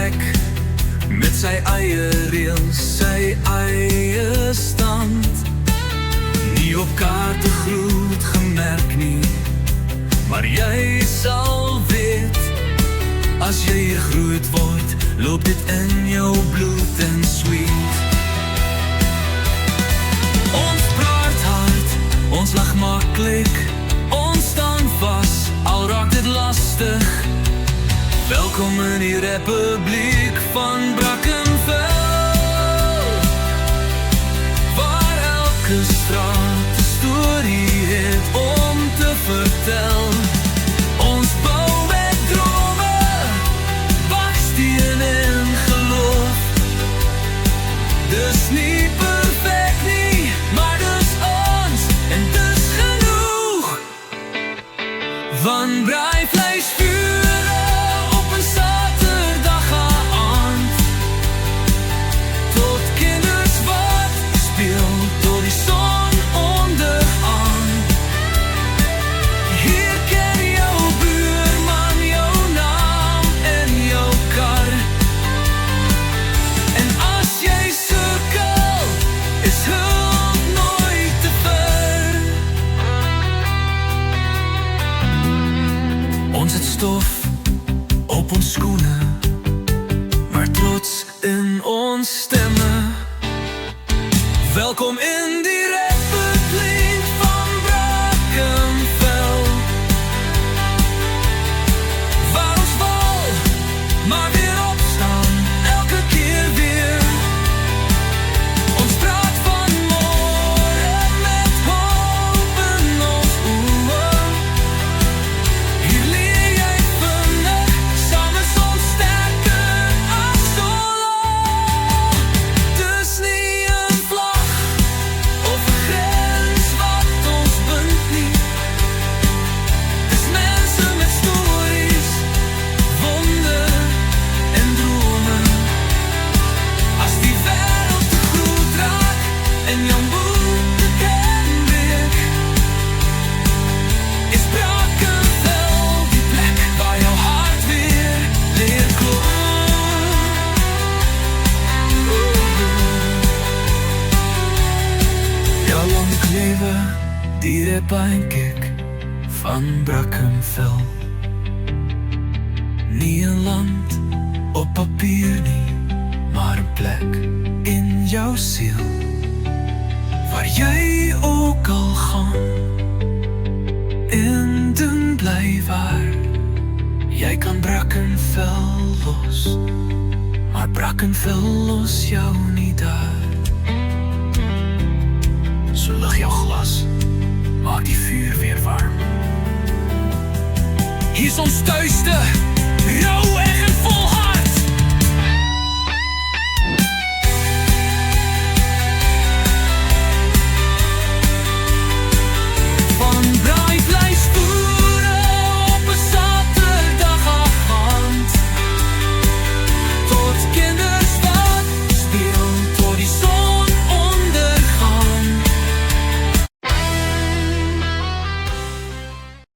plek, met sy eie reëls, sy eie stand. Nie op kaarte groot gemerk nie, maar jy sal weet, as jy hier groot word, loop dit in jou bloed en sweet. Ons praat hard, ons lag maklik, ons staan vas, al raak dit lastig. Welkom in die Republiek van Brackenfell, waar elke straat 'n storie het om te vertel. Ons bou met drome, baksteen en geloof. Dis nie perfek nie, maar dis ons en dis genoeg. Van braaivleisvure op 'n Saterdag aand, tot kinders wat speel tot die son ondergaan. Hier ken jou buurman jou naam en jou kar. En as jy sukkel, is hulp nooit te ver. Ons het stof op ons skoene, maar trots in ons stemme. Welkom in die Republiek van Brackenfell, waar ons val, maar weer opstaan, elke keer weer. Ons praat van môre met hoop in ons oë. Hier leer jy vinnig, saam is ons sterker as solo. Dis nie 'n vlag of 'n grens wat ons bind nie. Dis mense met stories, wonde en drome. As die wêreld te groot raak en jou moed te ken breek, is Brackenfell die plek waar jou hart weer leer kloppen. Ja, lank lewe die Republiek van Brackenfell. Nie 'n land op papier nie, maar 'n plek in jou siel, waar jy ook al gaan en doen bly waar. Jy kan Brackenfell los, maar Brackenfell los jou nie daar. So lig jou glas, maak die vuur weer warm. Hier's ons tuiste, rou